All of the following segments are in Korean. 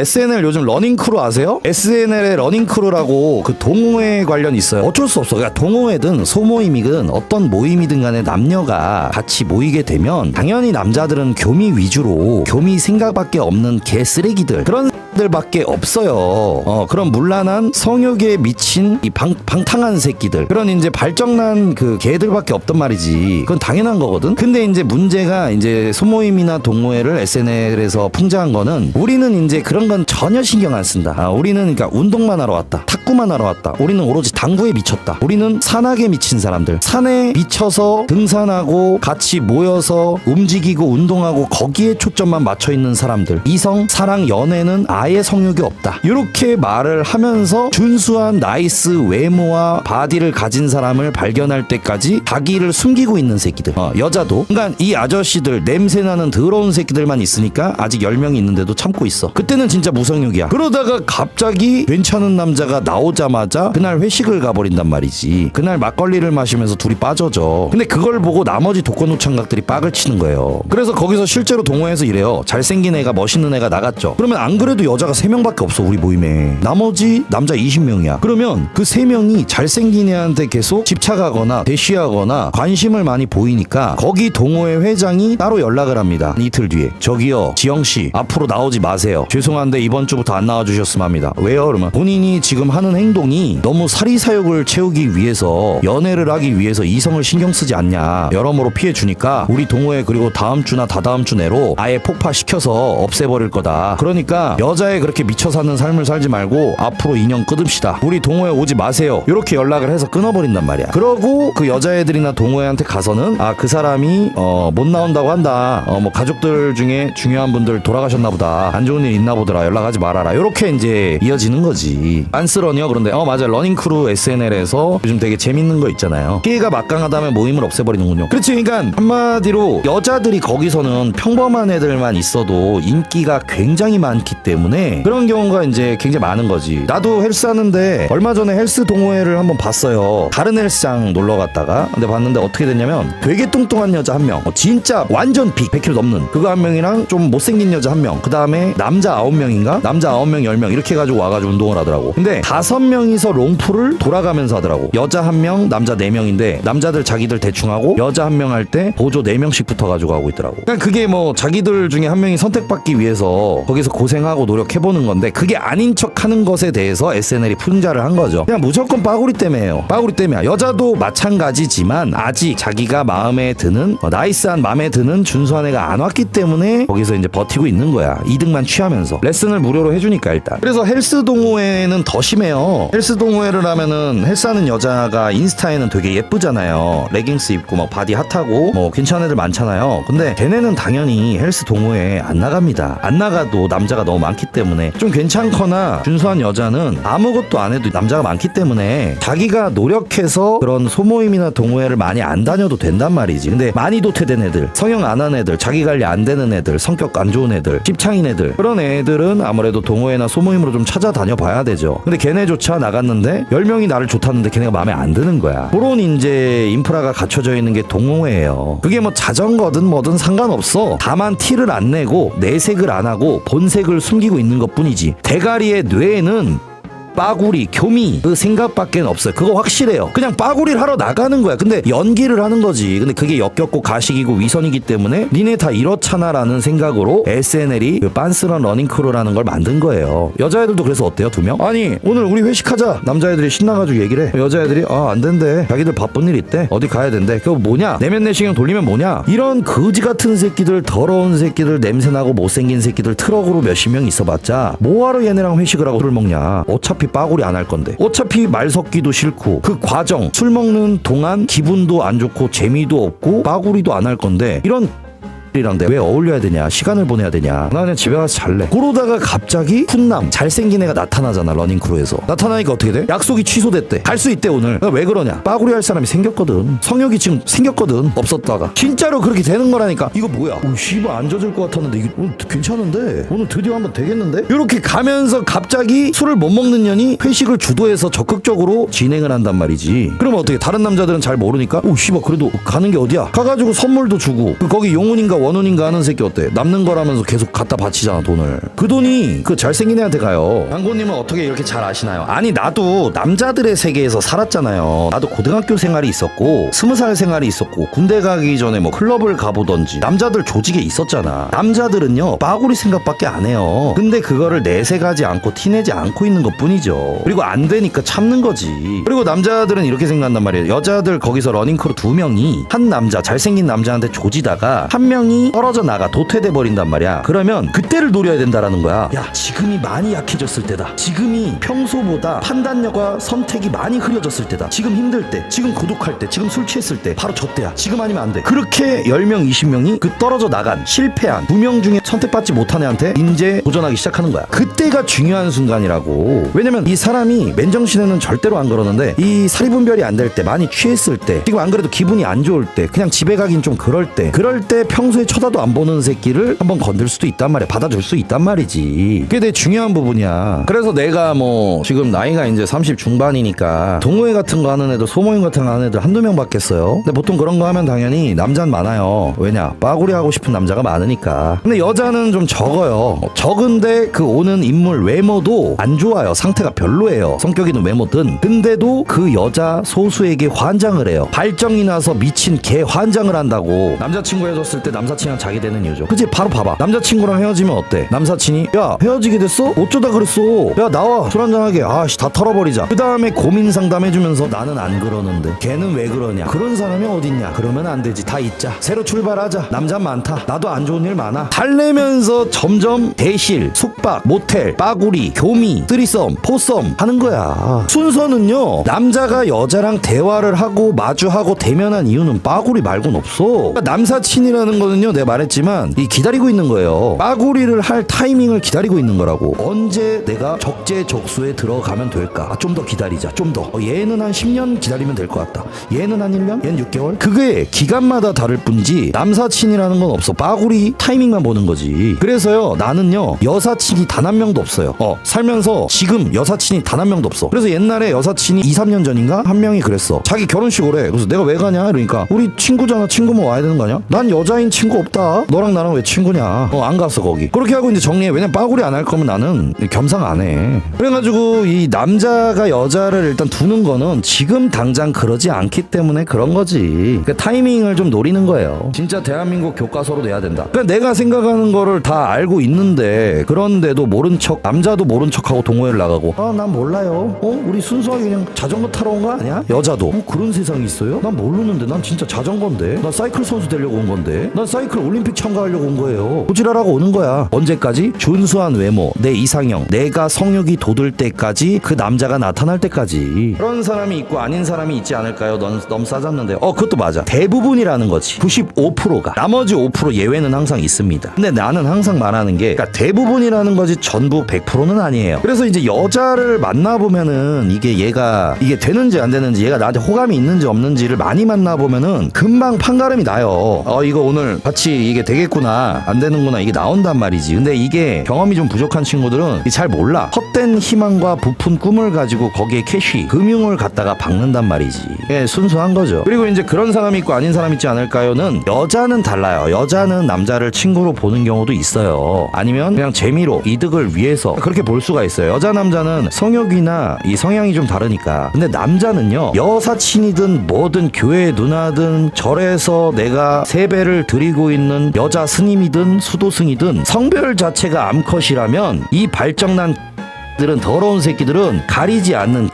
SNL 요즘 러닝크루 아세요? SNL의 러닝크루라고 그 동호회 관련 있어요. 어쩔 수 없어. 그러니까 동호회든 소모임이든 어떤 모임이든 간에 남녀가 같이 모이게 되면 당연히 남자들은 교미 위주로 교미 생각밖에 없는 개쓰레기들 그런 들밖에 없어요. 그런 문란한 성욕에 미친 이 방탕한 새끼들 그런 이제 발정난 그 개들밖에 없단 말이지. 그건 당연한 거거든. 근데 이제 문제가 이제 소모임이나 동호회를 SNL에서 풍자한 거는 우리는 이제 그런 건 전혀 신경 안 쓴다. 우리는 그러니까 운동만 하러 왔다. 탁구만 하러 왔다. 우리는 오로지 당구에 미쳤다. 우리는 산악에 미친 사람들. 산에 미쳐서 등산하고 같이 모여서 움직이고 운동하고 거기에 초점만 맞춰 있는 사람들. 이성, 사랑, 연애는 아예 성욕이 없다. 이렇게 말을 하면서 준수한 나이스 외모와 바디를 가진 사람을 발견할 때까지 자기를 숨기고 있는 새끼들. 여자도. 그러니까 이 아저씨들 냄새나는 더러운 새끼들만 있으니까 아직 10명이 있는데도 참고 있어. 그때는 진짜 무성욕이야. 그러다가 갑자기 괜찮은 남자가 나오자마자 그날 회식을 가버린단 말이지. 그날 막걸리를 마시면서 둘이 빠져져. 근데 그걸 보고 나머지 독거노창각들이 빡을 치는 거예요. 그래서 거기서 실제로 동호회에서 이래요. 잘생긴 애가 멋있는 애가 나갔죠. 그러면 안 그래도 여자가 3명밖에 없어 우리 모임에. 나머지 남자 20명이야. 그러면 그 3명이 잘생긴 애한테 계속 집착하거나 대쉬하거나 관심을 많이 보이니까 거기 동호회 회장이 따로 연락을 합니다. 이틀 뒤에. 저기요 지영씨 앞으로 나오지 마세요. 죄송한데 이번 주부터 안 나와주셨으면 합니다. 왜요? 그러면 본인이 지금 하는 행동이 너무 사리사욕을 채우기 위해서 연애를 하기 위해서 이성을 신경 쓰지 않냐. 여러모로 피해 주니까 우리 동호회 그리고 다음 주나 다다음 주 내로 아예 폭파시켜서 없애버릴 거다. 그러니까 여자애 그렇게 미쳐 사는 삶을 살지 말고 앞으로 인연 끊읍시다. 우리 동호회 오지 마세요. 이렇게 연락을 해서 끊어버린단 말이야. 그러고 그 여자애들이나 동호회한테 가서는 그 사람이 못 나온다고 한다. 뭐 가족들 중에 중요한 분들 돌아가셨나 보다. 안 좋은 일 있나 보더라. 연락하지 말아라. 이렇게 이제 이어지는 거지. 안쓰러니요. 그런데 맞아. 러닝크루 SNL에서 요즘 되게 재밌는 거 있잖아요. 피해가 막강하다면 모임을 없애버리는군요. 그렇지. 그러니까 한마디로 여자들이 거기서는 평범한 애들만 있어도 인기가 굉장히 많기 때문에 그런 경우가 이제 굉장히 많은 거지. 나도 헬스 하는데 얼마 전에 헬스 동호회를 한번 봤어요. 다른 헬스장 놀러 갔다가 근데 봤는데 어떻게 됐냐면 되게 뚱뚱한 여자 1명, 진짜 완전 빅 100kg 넘는 그거 1명이랑 좀 못생긴 여자 1명, 그 다음에 남자 9명인가? 남자 9명 10명 이렇게 해가지고 와가지고 운동을 하더라고. 근데 5명이서 롱풀을 돌아가면서 하더라고. 여자 1명, 남자 4명인데 남자들 자기들 대충 하고 여자 1명 할 때 보조 4명씩 붙어가지고 하고 있더라고. 그러니까 그게 뭐 자기들 중에 1명이 선택받기 위해서 거기서 고생하고 노력해보는 건데 그게 아닌 척 하는 것에 대해서 SNL이 풍자를 한 거죠. 그냥 무조건 빠구리 때문에요. 빠구리 때문이야. 여자도 마찬가지지만 아직 자기가 마음에 드는 나이스한 마음에 드는 준수한 애가 안 왔기 때문에 거기서 이제 버티고 있는 거야. 이득만 취하면서. 레슨을 무료로 해주니까 일단. 그래서 헬스 동호회는 더 심해요. 헬스 동호회를 하면은 헬스하는 여자가 인스타에는 되게 예쁘잖아요. 레깅스 입고 막 바디 핫하고 뭐 괜찮은 애들 많잖아요. 근데 걔네는 당연히 헬스 동호회에 안 나갑니다. 안 나가도 남자가 너무 많기 때문에. 좀 괜찮거나 준수한 여자는 아무것도 안 해도 남자가 많기 때문에 자기가 노력해서 그런 소모임이나 동호회를 많이 안 다녀도 된단 말이지. 근데 많이 도태된 애들, 성형 안 한 애들, 자기 관리 안 되는 애들, 성격 안 좋은 애들, 찝창인 애들 그런 애들은 아무래도 동호회나 소모임으로 좀 찾아다녀 봐야 되죠. 근데 걔네조차 나갔는데 10명이 나를 좋다는데 걔네가 마음에 안 드는 거야. 그런 이제 인프라가 갖춰져 있는 게 동호회예요. 그게 뭐 자전거든 뭐든 상관없어. 다만 티를 안 내고 내색을 안 하고 본색을 숨기고 있는 것뿐이지. 대가리의 뇌에는 빠구리, 교미 그 생각밖에 없어요. 그거 확실해요. 그냥 빠구리를 하러 나가는 거야. 근데 연기를 하는 거지. 근데 그게 역겹고 가식이고 위선이기 때문에 니네 다 이렇잖아 라는 생각으로 SNL이 그 빤스런 러닝크루라는 걸 만든 거예요. 여자애들도 그래서 어때요? 2명? 아니 오늘 우리 회식하자. 남자애들이 신나가지고 얘기를 해. 여자애들이 안 된대. 자기들 바쁜 일 있대. 어디 가야 된대. 그거 뭐냐? 내면 내시경 돌리면 뭐냐? 이런 거지 같은 새끼들, 더러운 새끼들, 냄새나고 못생긴 새끼들 트럭으로 몇십 명 있어봤자 뭐하러 얘네랑 회식을 하고 술을 먹냐? 어차피 빠구리 안 할 건데. 어차피 말 섞기도 싫고 그 과정 술 먹는 동안 기분도 안 좋고 재미도 없고 빠구리도 안 할 건데 이런 이랑 왜 어울려야 되냐, 시간을 보내야 되냐, 나 그냥 집에 가서 잘래. 그러다가 갑자기 훈남 잘생긴 애가 나타나잖아. 러닝크루에서 나타나니까 어떻게 돼? 약속이 취소됐대. 갈 수 있대 오늘. 왜 그러냐? 빠구리 할 사람이 생겼거든. 성욕이 지금 생겼거든. 없었다가 진짜로 그렇게 되는 거라니까. 이거 뭐야? 씨발 안 젖을 것 같았는데 이게 오늘 괜찮은데 오늘 드디어 한번 되겠는데? 이렇게 가면서 갑자기 술을 못 먹는 년이 회식을 주도해서 적극적으로 진행을 한단 말이지. 그러면 어떻게? 다른 남자들은 잘 모르니까 씨발 그래도 가는 게 어디야? 가가지고 선물도 주고 거기 용훈인가 원훈인가 하는 새끼 어때? 남는 거라면서 계속 갖다 바치잖아 돈을. 그 돈이 그 잘생긴 애한테 가요. 광고님은 어떻게 이렇게 잘 아시나요? 아니 나도 남자들의 세계에서 살았잖아요. 나도 고등학교 생활이 있었고 20살 생활이 있었고 군대 가기 전에 뭐 클럽을 가보던지 남자들 조직에 있었잖아. 남자들은요 빠구리 생각밖에 안 해요. 근데 그거를 내색하지 않고 티내지 않고 있는 것 뿐이죠. 그리고 안 되니까 참는 거지. 그리고 남자들은 이렇게 생각한단 말이에요. 여자들 거기서 러닝크루 2명이 한 남자 잘생긴 남자한테 조지다가 한 명이 떨어져 나가 도태돼 버린단 말이야. 그러면 그때를 노려야 된다라는 거야. 야 지금이 많이 약해졌을 때다. 지금이 평소보다 판단력과 선택이 많이 흐려졌을 때다. 지금 힘들 때, 지금 고독할 때, 지금 술 취했을 때 바로 저 때야. 지금 아니면 안 돼. 그렇게 10명 20명이 그 떨어져 나간 실패한 2명 중에 선택받지 못한 애한테 이제 도전하기 시작하는 거야. 그때가 중요한 순간이라고. 왜냐면 이 사람이 맨정신에는 절대로 안 그러는데 이 사리분별이 안 될 때, 많이 취했을 때, 지금 안 그래도 기분이 안 좋을 때, 그냥 집에 가긴 좀 그럴 때 평소에 쳐다도 안 보는 새끼를 한번 건들 수도 있단 말이야. 받아줄 수 있단 말이지. 그게 되게 중요한 부분이야. 그래서 내가 뭐 지금 나이가 이제 30 중반이니까 동호회 같은 거 하는 애들, 소모임 같은 거 하는 애들 한두 명 받겠어요. 근데 보통 그런 거 하면 당연히 남자는 많아요. 왜냐? 빠구리 하고 싶은 남자가 많으니까. 근데 여자는 좀 적어요. 적은데 그 오는 인물 외모도 안 좋아요. 상태가 별로예요. 성격이든 외모든. 근데도 그 여자 소수에게 환장을 해요. 발정이 나서 미친 개 환장을 한다고. 남자친구 헤어졌을 때 남사친이랑 자게 되는 이유죠. 그치? 바로 봐봐. 남자친구랑 헤어지면 어때? 남사친이 야 헤어지게 됐어? 어쩌다 그랬어? 야 나와 술 한잔하게. 아씨 다 털어버리자. 그 다음에 고민 상담해주면서 나는 안 그러는데 걔는 왜 그러냐. 그런 사람이 어딨냐. 그러면 안 되지. 다 잊자. 새로 출발하자. 남자 많다. 나도 안 좋은 일 많아. 달래면서 점점 대실, 숙박, 모텔, 빠구리, 교미, 쓰리썸, 포썸 하는 거야. 순서는요 남자가 여자랑 대화를 하고 마주하고 대면한 이유는 빠구리 말고는 없어. 그러니까 남사친이라는 거는요 내가 말했지만 이 기다리고 있는 거예요. 빠구리를 할 타이밍을 기다리고 있는 거라고. 언제 내가 적재적소에 들어가면 될까. 좀 더 기다리자. 좀 더. 얘는 한 10년 기다리면 될 것 같다. 얘는 한 1년? 얘는 6개월? 그게 기간마다 다를 뿐이지 남사친이라는 건 없어. 빠구리 타이밍만 보는 거지. 그래서요 나는요 여사친이 단 한 명도 없어요. 살면서 지금 여사친이 단 한 명도 없어. 그래서 옛날에 여사친이 2, 3년 전인가 한 명이 그랬어. 자기 결혼식 오래. 그래서 내가 왜 가냐 그러니까 우리 친구잖아. 친구면 와야 되는 거 아니야? 난 여자인 친구 없다. 너랑 나랑 왜 친구냐. 안 갔어 거기. 그렇게 하고 이제 정리해. 왜냐면 빠구리 안 할 거면 나는 겸상 안 해. 그래가지고 이 남자가 여자를 일단 두는 거는 지금 당장 그러지 않기 때문에 그런 거지. 그러니까 타이밍을 좀 노리는 거예요. 진짜 대한민국 교과서로 내야 된다. 그러니까 내가 생각하는 거를 다 알고 있는데 그런데도 모른 척, 남자도 모른 척하고 동호회를 나가고 난 몰라요. 우리 순수하게 그냥 자전거 타러 온 거 아니야? 여자도 그런 세상이 있어요? 난 모르는데. 난 진짜 자전거인데. 난 사이클 선수 되려고 온 건데. 난 사이클 올림픽 참가하려고 온 거예요. 도지라라고 오는 거야. 언제까지? 준수한 외모, 내 이상형, 내가 성욕이 돋을 때까지, 그 남자가 나타날 때까지. 그런 사람이 있고 아닌 사람이 있지 않을까요? 너무 싸졌는데. 그것도 맞아. 대부분이라는 거지. 95%가. 나머지 5% 예외는 항상 있습니다. 근데 나는 항상 말하는 게 그러니까 대부분이라는 거지 전부 100%는 아니에요. 그래서 이제 여자를 만나보면은 이게 되는지 안 되는지, 얘가 나한테 호감이 있는지 없는지를 많이 만나보면은 금방 판가름이 나요. 이거 오늘 같이 이게 되겠구나 안 되는구나 이게 나온단 말이지. 근데 이게 경험이 좀 부족한 친구들은 잘 몰라. 헛된 희망과 부푼 꿈을 가지고 거기에 캐쉬, 금융을 갖다가 박는단 말이지. 순수한 거죠. 그리고 이제 그런 사람이 있고 아닌 사람 있지 않을까요는 여자는 달라요. 여자는 남자를 친구로 보는 경우도 있어요. 아니면 그냥 재미로 이득을 위해서 그렇게 볼 수가 있어요. 여자 남자는 성욕이나 이 성향이 좀 다르니까. 근데 남자는요 여사친이든 뭐든 교회 누나든 절에서 내가 세배를 드리고 있는 여자 스님이든 수도승이든 성별 자체가 암컷이라면 이 발정난 들은 더러운 새끼들은 가리지 않는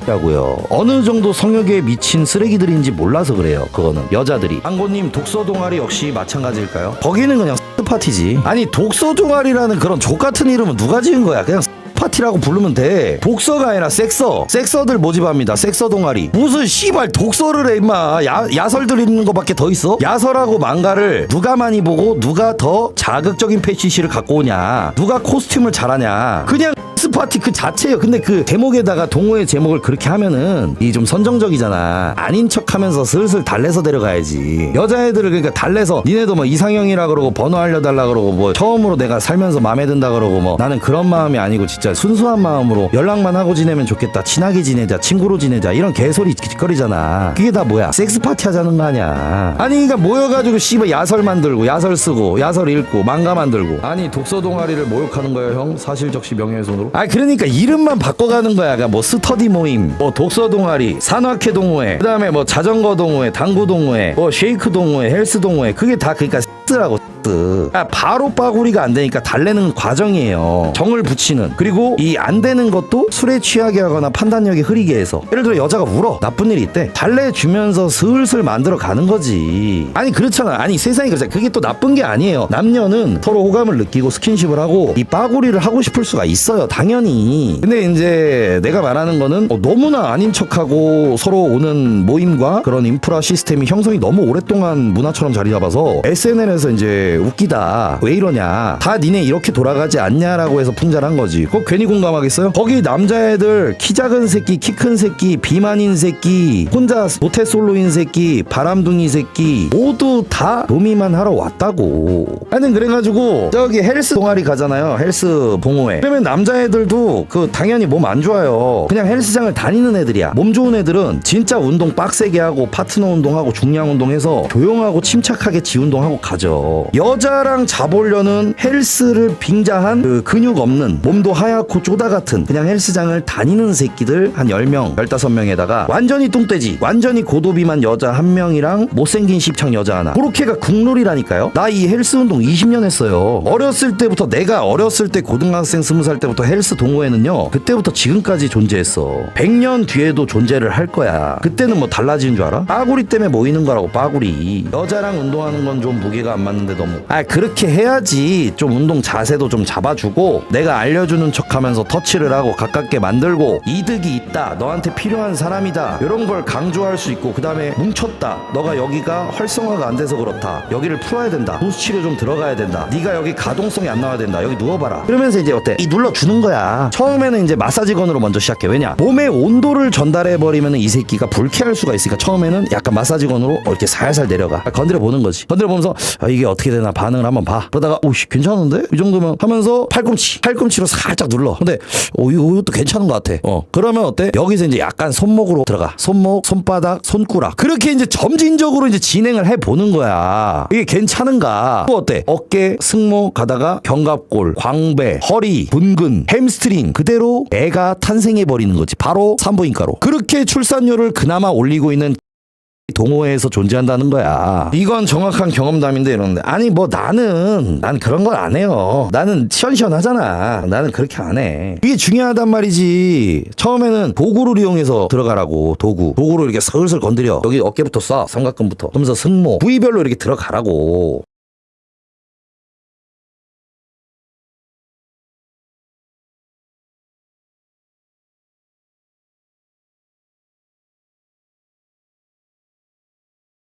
라고요. 어느 정도 성욕에 미친 쓰레기들인지 몰라서 그래요. 그거는 여자들이. 안고님 독서 동아리 역시 마찬가지일까요? 거기는 그냥 파티지. 아니 독서 동아리라는 그런 족같은 이름은 누가 지은 거야. 그냥 파티라고 부르면 돼. 독서가 아니라 섹서들 모집합니다. 섹서 동아리. 무슨 씨발 독서를 해 임마. 야설들 읽는 거밖에 더 있어? 야설하고 망가를 누가 많이 보고 누가 더 자극적인 패치시를 갖고 오냐, 누가 코스튬을 잘하냐. 그냥 섹스파티 그 자체예요. 근데 그 제목에다가 동호회 제목을 그렇게 하면은 이 좀 선정적이잖아. 아닌 척하면서 슬슬 달래서 데려가야지. 여자애들을 그러니까 달래서 니네도 뭐 이상형이라 그러고 번호 알려달라 그러고 뭐 처음으로 내가 살면서 마음에 든다 그러고 뭐 나는 그런 마음이 아니고 진짜 순수한 마음으로 연락만 하고 지내면 좋겠다. 친하게 지내자. 친구로 지내자. 이런 개소리 짓거리잖아. 그게 다 뭐야? 섹스파티 하자는 거 아니야. 아니 그러니까 모여가지고 씨발 야설 만들고 야설 쓰고 야설 읽고 망가 만들고. 아니 독서 동아리를 모욕하는 거예요 형? 사실적시 명예훼손으로? 아 그러니까 이름만 바꿔가는 거야. 그러니까 뭐 스터디 모임, 뭐 독서 동아리, 산악회 동호회, 그 다음에 뭐 자전거 동호회, 당구 동호회, 뭐 쉐이크 동호회, 헬스 동호회. 그게 다 그러니까 X라고. 아, 바로 빠구리가 안 되니까 달래는 과정이에요. 정을 붙이는. 그리고 이 안 되는 것도 술에 취하게 하거나 판단력이 흐리게 해서. 예를 들어 여자가 울어. 나쁜 일이 있대. 달래주면서 슬슬 만들어 가는 거지. 아니 그렇잖아. 아니 세상이 그렇잖아. 그게 또 나쁜 게 아니에요. 남녀는 서로 호감을 느끼고 스킨십을 하고 이 빠구리를 하고 싶을 수가 있어요. 당연히. 근데 이제 내가 말하는 거는 너무나 아닌 척하고 서로 오는 모임과 그런 인프라 시스템이 형성이 너무 오랫동안 문화처럼 자리 잡아서 SNL에서 이제 웃기다. 왜 이러냐. 다 니네 이렇게 돌아가지 않냐라고 해서 풍자한 거지. 그거 괜히 공감하겠어요? 거기 남자애들 키 작은 새끼, 키 큰 새끼, 비만인 새끼, 혼자 모태솔로인 새끼, 바람둥이 새끼 모두 다 도미만 하러 왔다고. 하여튼 그래가지고 저기 헬스 동아리 가잖아요. 헬스 동호회. 그러면 남자애들도 그 당연히 몸 안 좋아요. 그냥 헬스장을 다니는 애들이야. 몸 좋은 애들은 진짜 운동 빡세게 하고 파트너 운동하고 중량 운동해서 조용하고 침착하게 지 운동하고 가죠. 여자랑 잡으려는 헬스를 빙자한 그 근육 없는 몸도 하얗고 쪼다 같은 그냥 헬스장을 다니는 새끼들 한 10명 15명에다가 완전히 뚱떼지 완전히 고도비만 여자 1명이랑 못생긴 십창 여자 하나. 그렇게가 국룰이라니까요. 나 이 헬스 운동 20년 했어요. 어렸을 때부터 내가 어렸을 때 고등학생 20살 때부터 헬스 동호회는요 그때부터 지금까지 존재했어. 100년 뒤에도 존재를 할 거야. 그때는 뭐 달라지는 줄 알아? 빠구리 때문에 모이는 거라고. 빠구리. 여자랑 운동하는 건 좀 무게가 안 맞는데 너무 그렇게 해야지. 좀 운동 자세도 좀 잡아주고 내가 알려주는 척하면서 터치를 하고 가깝게 만들고 이득이 있다. 너한테 필요한 사람이다. 이런 걸 강조할 수 있고 그 다음에 뭉쳤다. 너가 여기가 활성화가 안 돼서 그렇다. 여기를 풀어야 된다. 도수 치료 좀 들어가야 된다. 네가 여기 가동성이 안 나와야 된다. 여기 누워봐라. 그러면서 이제 어때? 이 눌러주는 거야. 처음에는 이제 마사지건으로 먼저 시작해. 왜냐? 몸의 온도를 전달해버리면 이 새끼가 불쾌할 수가 있으니까 처음에는 약간 마사지건으로 이렇게 살살 내려가. 건드려 보는 거지. 건드려 보면서 이게 어떻게 되나 반응을 한번 봐. 그러다가 오씨 괜찮은데? 이 정도면 하면서 팔꿈치로 살짝 눌러. 근데 이것도 괜찮은 것 같아. 그러면 어때? 여기서 이제 약간 손목으로 들어가. 손목, 손바닥, 손가락. 그렇게 이제 점진적으로 이제 진행을 해보는 거야. 이게 괜찮은가? 또 어때? 어깨, 승모 가다가 견갑골, 광배, 허리, 분근, 햄스트링 그대로 애가 탄생해버리는 거지. 바로 산부인과로. 그렇게 출산율을 그나마 올리고 있는 동호회에서 존재한다는 거야. 이건 정확한 경험담인데 이러는데 아니 뭐 난 그런 건 안 해요. 나는 시원시원하잖아. 나는 그렇게 안 해. 이게 중요하단 말이지. 처음에는 도구를 이용해서 들어가라고. 도구로 이렇게 슬슬 건드려. 여기 어깨부터 쏴. 삼각근부터. 그러면서 승모 부위별로 이렇게 들어가라고.